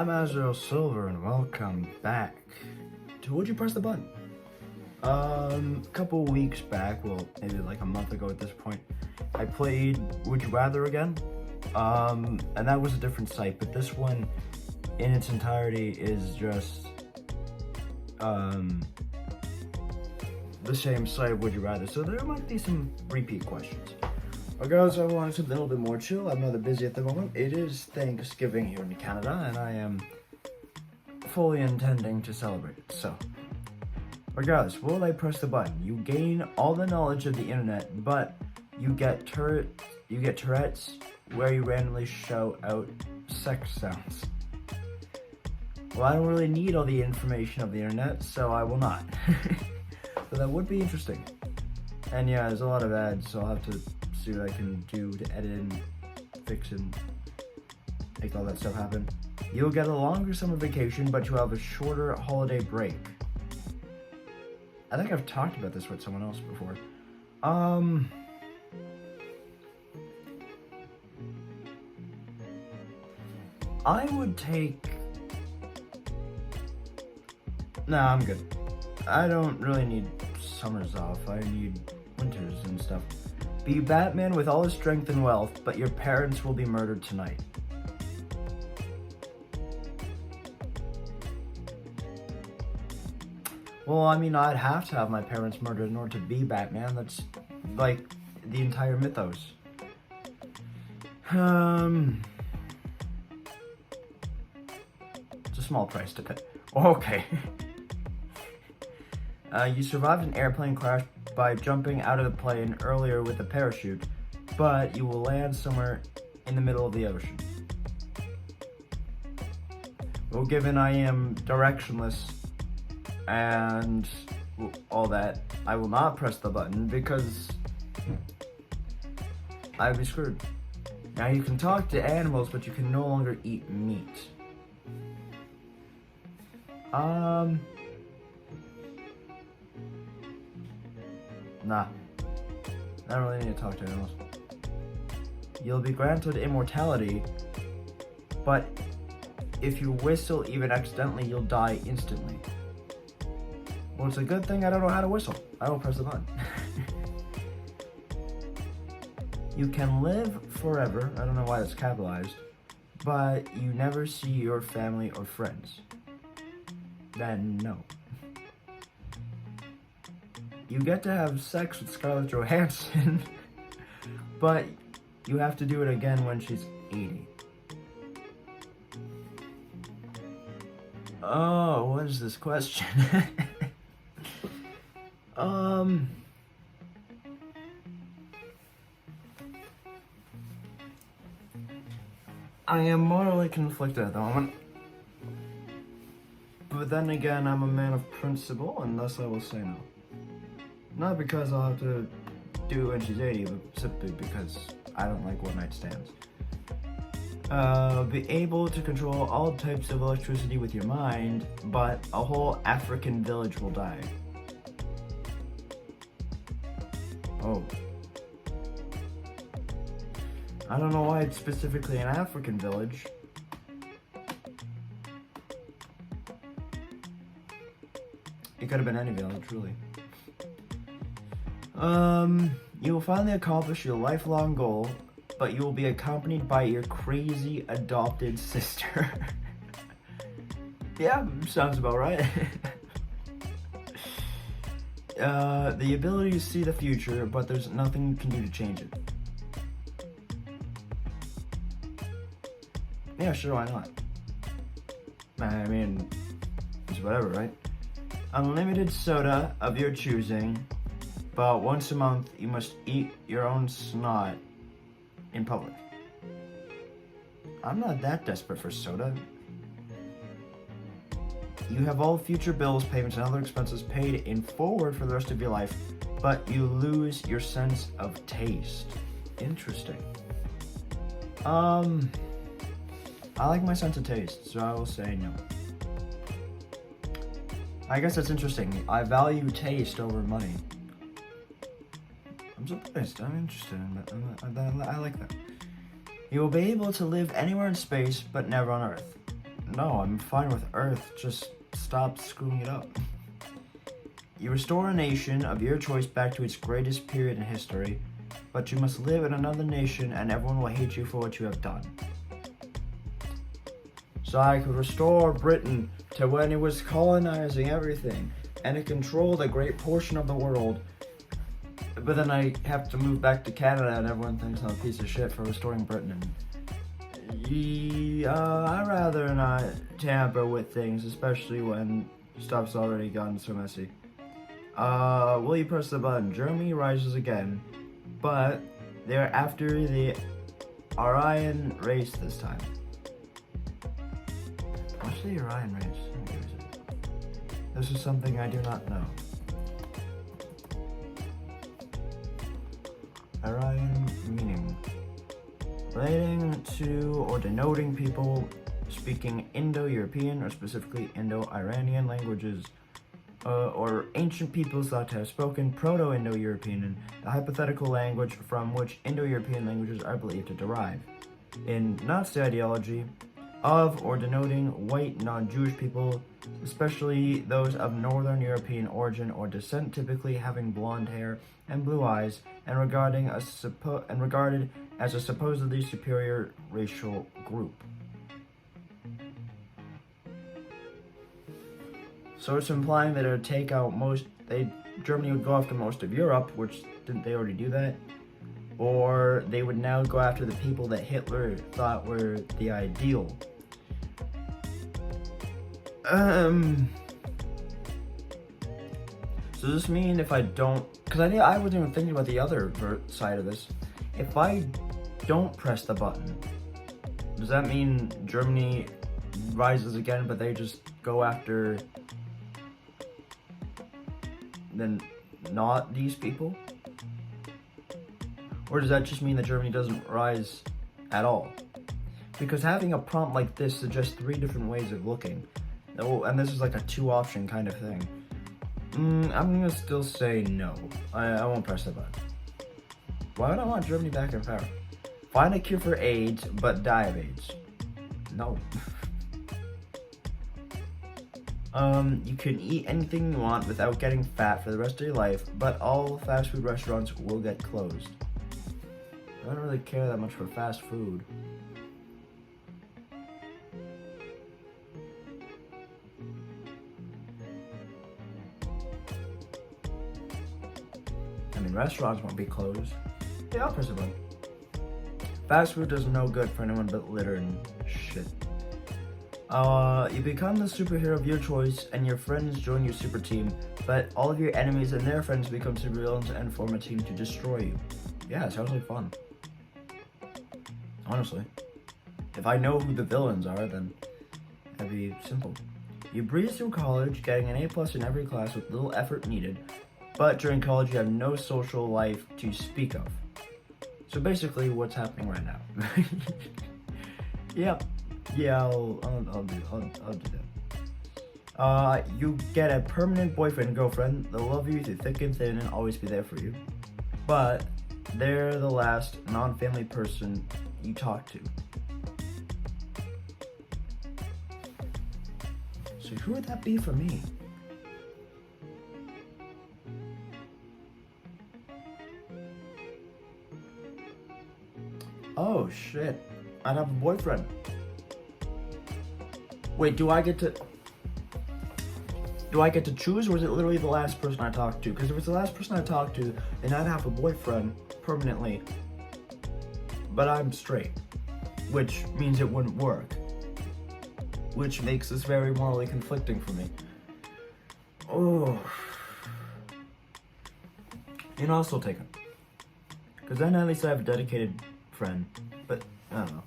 I'm Azrael Silver and welcome back to Would You Press the Button? A couple weeks back, well maybe like a month ago at this point, I played Would You Rather again, and that was a different site, but this one in its entirety is just the same site, Would You Rather, so there might be some repeat questions. Regardless, I wanted something a little bit more chill. I'm rather busy at the moment. It is Thanksgiving here in Canada, and I am fully intending to celebrate it. So, regardless, will I press the button? You gain all the knowledge of the internet, but you get Tourette's, where you randomly shout out sex sounds. Well, I don't really need all the information of the internet, so I will not. But that would be interesting. And yeah, there's a lot of ads, so I'll have to see what I can do to edit and fix and make all that stuff happen. You'll get a longer summer vacation, but you'll have a shorter holiday break. I think I've talked about this with someone else before. I would take... Nah, I'm good. I don't really need summers off. I need winters and stuff. Be Batman with all his strength and wealth, but your parents will be murdered tonight. Well, I mean, I'd have to have my parents murdered in order to be Batman. That's, like, the entire mythos. It's a small price to pay. Okay. You survived an airplane crash by jumping out of the plane earlier with a parachute, but you will land somewhere in the middle of the ocean. Well, given I am directionless and all that, I will not press the button because I'd be screwed. Now, you can talk to animals, but you can no longer eat meat. Nah. I don't really need to talk to animals. You'll be granted immortality, but if you whistle even accidentally, you'll die instantly. Well, it's a good thing I don't know how to whistle. I will press the button. You can live forever. I don't know why that's capitalized. But you never see your family or friends. Then no. You get to have sex with Scarlett Johansson, but you have to do it again when she's 80. Oh, what is this question? I am morally conflicted at the moment. But then again, I'm a man of principle, and thus I will say no. Not because I'll have to do it when she's 80, but simply because I don't like one-night stands. Be able to control all types of electricity with your mind, but a whole African village will die. Oh. I don't know why it's specifically an African village. It could have been any village, really. You will finally accomplish your lifelong goal, but you will be accompanied by your crazy adopted sister. Yeah, sounds about right. The ability to see the future, but there's nothing you can do to change it. Yeah, sure, why not? I mean, it's whatever, right? Unlimited soda of your choosing, but once a month you must eat your own snot in public. I'm not that desperate for soda. You have all future bills, payments, and other expenses paid in forward for the rest of your life, but you lose your sense of taste. Interesting. I like my sense of taste, so I will say no. I guess that's interesting. I value taste over money. I'm surprised. I'm interested in that. I like that. You will be able to live anywhere in space, but never on Earth. No, I'm fine with Earth. Just stop screwing it up. You restore a nation of your choice back to its greatest period in history, but you must live in another nation and everyone will hate you for what you have done. So I could restore Britain to when it was colonizing everything and it controlled a great portion of the world, but then I have to move back to Canada and everyone thinks I'm a piece of shit for restoring Britain. I'd rather not tamper with things, especially when stuff's already gotten so messy. Will you press the button? Germany rises again, but they're after the Aryan race this time. What's the Aryan race? This is something I do not know. Aryan meaning. Relating to or denoting people speaking Indo-European or specifically Indo-Iranian languages, or ancient peoples thought to have spoken Proto-Indo-European, the hypothetical language from which Indo-European languages are believed to derive. In Nazi ideology, of or denoting white non-Jewish people, especially those of Northern European origin or descent, typically having blonde hair and blue eyes, and regarded as a supposedly superior racial group. So it's implying that it would take out Germany would go after most of Europe, which didn't they already do that? Or they would now go after the people that Hitler thought were the ideal. So does this mean if I don't, because I wasn't even thinking about the other side of this. If I don't press the button, does that mean Germany rises again, but they just go after then not these people? Or does that just mean that Germany doesn't rise at all? Because having a prompt like this suggests 3 different ways of looking. Oh, and this is like a 2-option kind of thing. I'm gonna still say no. I won't press the button. Why would I want Germany back in power? Find a cure for AIDS, but die of AIDS. No. You can eat anything you want without getting fat for the rest of your life, but all fast food restaurants will get closed. I don't really care that much for fast food. I mean, restaurants won't be closed. Yeah, I'll press a button. Fast food does no good for anyone but litter and shit. You become the superhero of your choice and your friends join your super team, but all of your enemies and their friends become supervillains and form a team to destroy you. Yeah, it sounds like fun. Honestly. If I know who the villains are, then that'd be simple. You breeze through college, getting an A+ in every class with little effort needed, but during college you have no social life to speak of. So basically, what's happening right now. Yep. Yeah, I'll do that. You get a permanent boyfriend, girlfriend. They'll love you through thick and thin and always be there for you. But they're the last non-family person you talk to. So who would that be for me? Oh shit, I'd have a boyfriend. Wait, do I get to choose, or is it literally the last person I talk to? Because if it's the last person I talk to, then I'd have a boyfriend permanently, but I'm straight, which means it wouldn't work, which makes this very morally conflicting for me. Oh, and I'll still take it, because then at least I have a dedicated friend, but I don't know.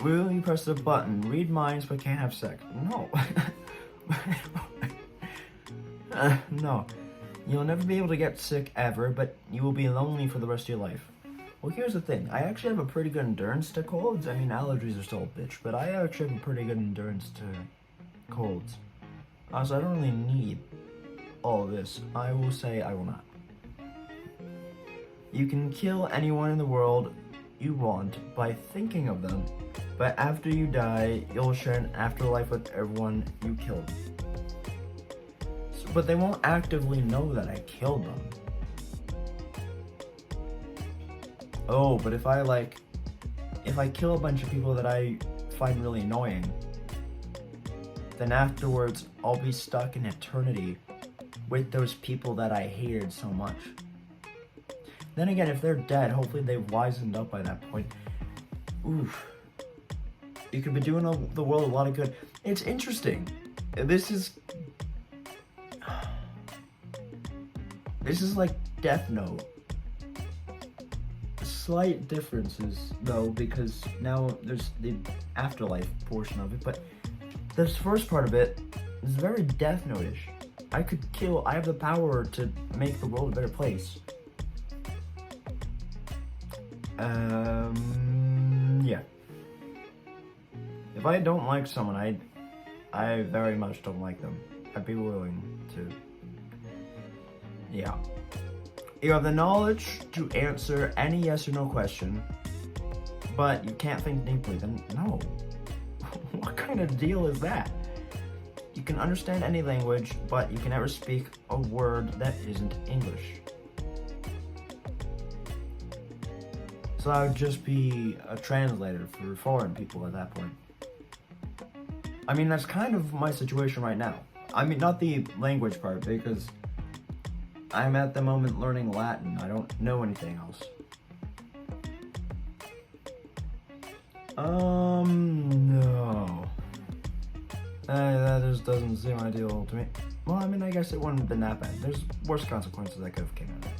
Will you press the button? Read minds but can't have sex. No. No. You'll never be able to get sick ever, but you will be lonely for the rest of your life. Well, here's the thing. I actually have a pretty good endurance to colds. I mean, allergies are still a bitch, but I actually have a pretty good endurance to colds. So I don't really need all of this. I will say I will not. You can kill anyone in the world you want by thinking of them, but after you die, you'll share an afterlife with everyone you killed. But they won't actively know that I killed them. Oh, but if I kill a bunch of people that I find really annoying, then afterwards I'll be stuck in eternity with those people that I hated so much. Then again, if they're dead, hopefully they've wisened up by that point. Oof. You could be doing the world a lot of good. It's interesting. This is like Death Note. Slight differences though, because now there's the afterlife portion of it, but this first part of it is very Death Note-ish. I have the power to make the world a better place. Yeah. If I don't like someone, I very much don't like them. I'd be willing to. Yeah. You have the knowledge to answer any yes or no question, but you can't think deeply. Then no. What kind of deal is that? You can understand any language, but you can never speak a word that isn't English. So I would just be a translator for foreign people at that point. I mean, that's kind of my situation right now. I mean, not the language part, because I'm at the moment learning Latin. I don't know anything else. No. That just doesn't seem ideal to me. Well, I mean, I guess it wouldn't have been that bad. There's worse consequences that could have came out of it.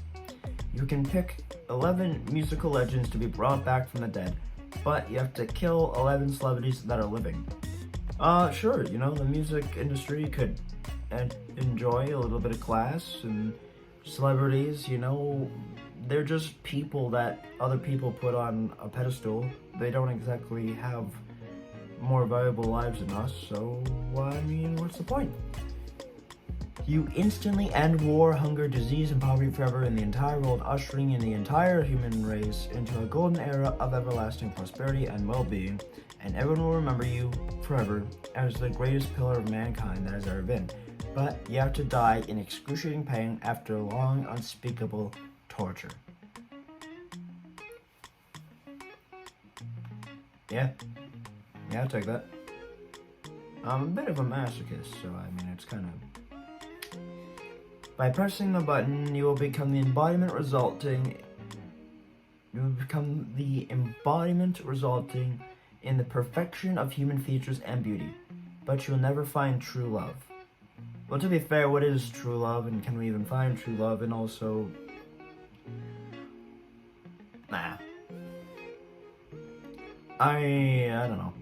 You can pick 11 musical legends to be brought back from the dead, but you have to kill 11 celebrities that are living. Sure, you know, the music industry could enjoy a little bit of class, and celebrities, you know, they're just people that other people put on a pedestal. They don't exactly have more valuable lives than us, so, I mean, what's the point? You instantly end war, hunger, disease, and poverty forever in the entire world, ushering in the entire human race into a golden era of everlasting prosperity and well-being, and everyone will remember you forever as the greatest pillar of mankind that has ever been. But you have to die in excruciating pain after long, unspeakable torture. Yeah, I'll take that. I'm a bit of a masochist, so I mean, it's kind of... By pressing the button, you will become the embodiment resulting in the perfection of human features and beauty, but you will never find true love. Well, to be fair, what is true love, and can we even find true love? And also, I don't know.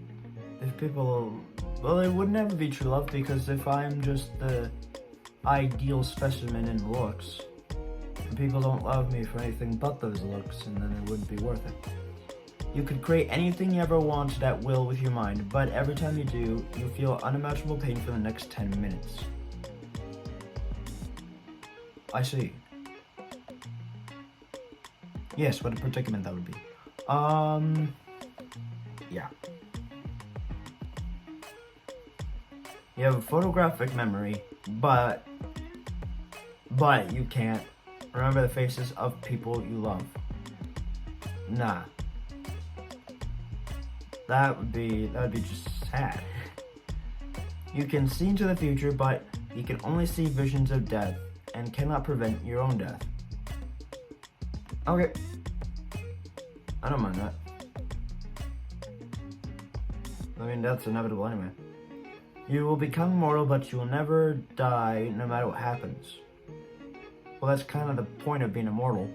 If people, well, it would never be true love, because if I'm just the ideal specimen in looks, and people don't love me for anything but those looks, and then it wouldn't be worth it. You could create anything you ever wanted at will with your mind, but every time you do, you feel unimaginable pain for the next 10 minutes. I see. Yes, what a predicament that would be. Yeah. You have a photographic memory, but you can't remember the faces of people you love. Nah. That would be just sad. You can see into the future, but you can only see visions of death and cannot prevent your own death. Okay. I don't mind that. I mean, that's inevitable anyway. You will become immortal, but you will never die no matter what happens. Well, that's kind of the point of being immortal.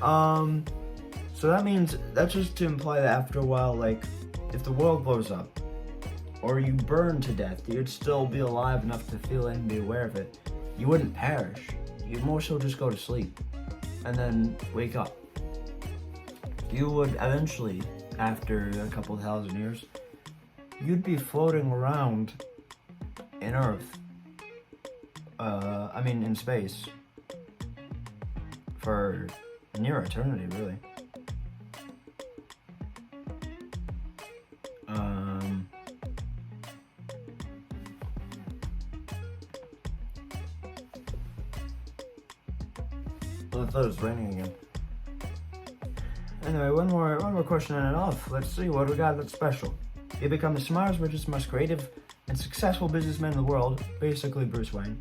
So that means, that's just to imply that after a while, like, if the world blows up, or you burn to death, you'd still be alive enough to feel it and be aware of it. You wouldn't perish. You'd more so just go to sleep, and then wake up. You would eventually, after a couple thousand years, you'd be floating around in Earth. In space. For near eternity, really. Well, I thought it was raining again. Anyway, one more question and off. Let's see what we got that's special. You become the smartest, richest, most creative, and successful businessman in the world, basically Bruce Wayne.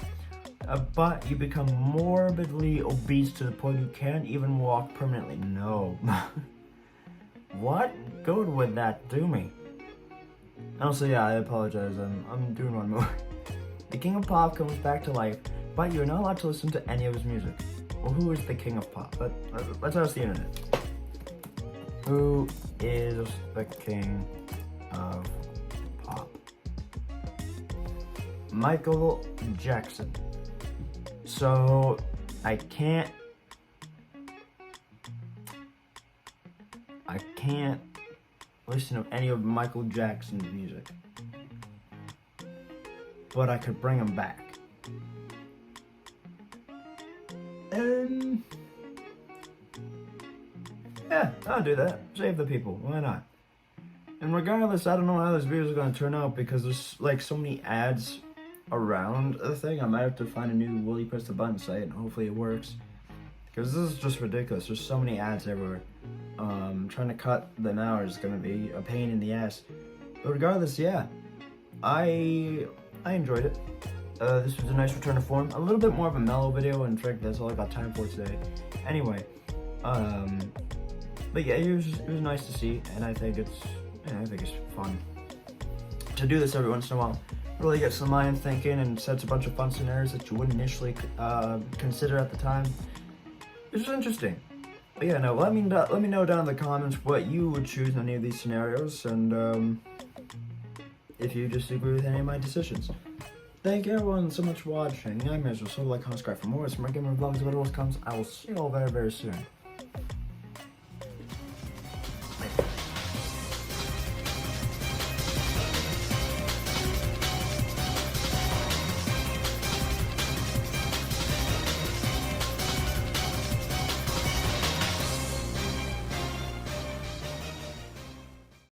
But you become morbidly obese to the point you can't even walk permanently. No. What good would that do me? Also, yeah, I apologize. I'm doing one more. The King of Pop comes back to life, but you're not allowed to listen to any of his music. Well, who is the King of Pop? Let's ask the internet. Who is the King of Pop? Michael Jackson. So, I can't listen to any of Michael Jackson's music. But I could bring him back. And yeah, I'll do that. Save the people. Why not? And regardless, I don't know how this video is going to turn out because there's like so many ads around the thing. I might have to find a new will you press the button site and hopefully it works. Because this is just ridiculous. There's so many ads everywhere. Trying to cut them out is going to be a pain in the ass. But regardless, yeah. I enjoyed it. This was a nice return to form. A little bit more of a mellow video. In fact, that's all I got time for today. Anyway. But yeah, it was nice to see. And I think it's fun to do this every once in a while. Really gets the mind thinking and sets a bunch of fun scenarios that you wouldn't initially consider at the time. It's just interesting. But yeah, no, let me know down in the comments what you would choose in any of these scenarios, and if you disagree with any of my decisions. Thank you everyone so much for watching. I'm Ezra, so like, comment, subscribe for more. It's more gamer vlogs, whatever else comes. I will see you all very, very soon.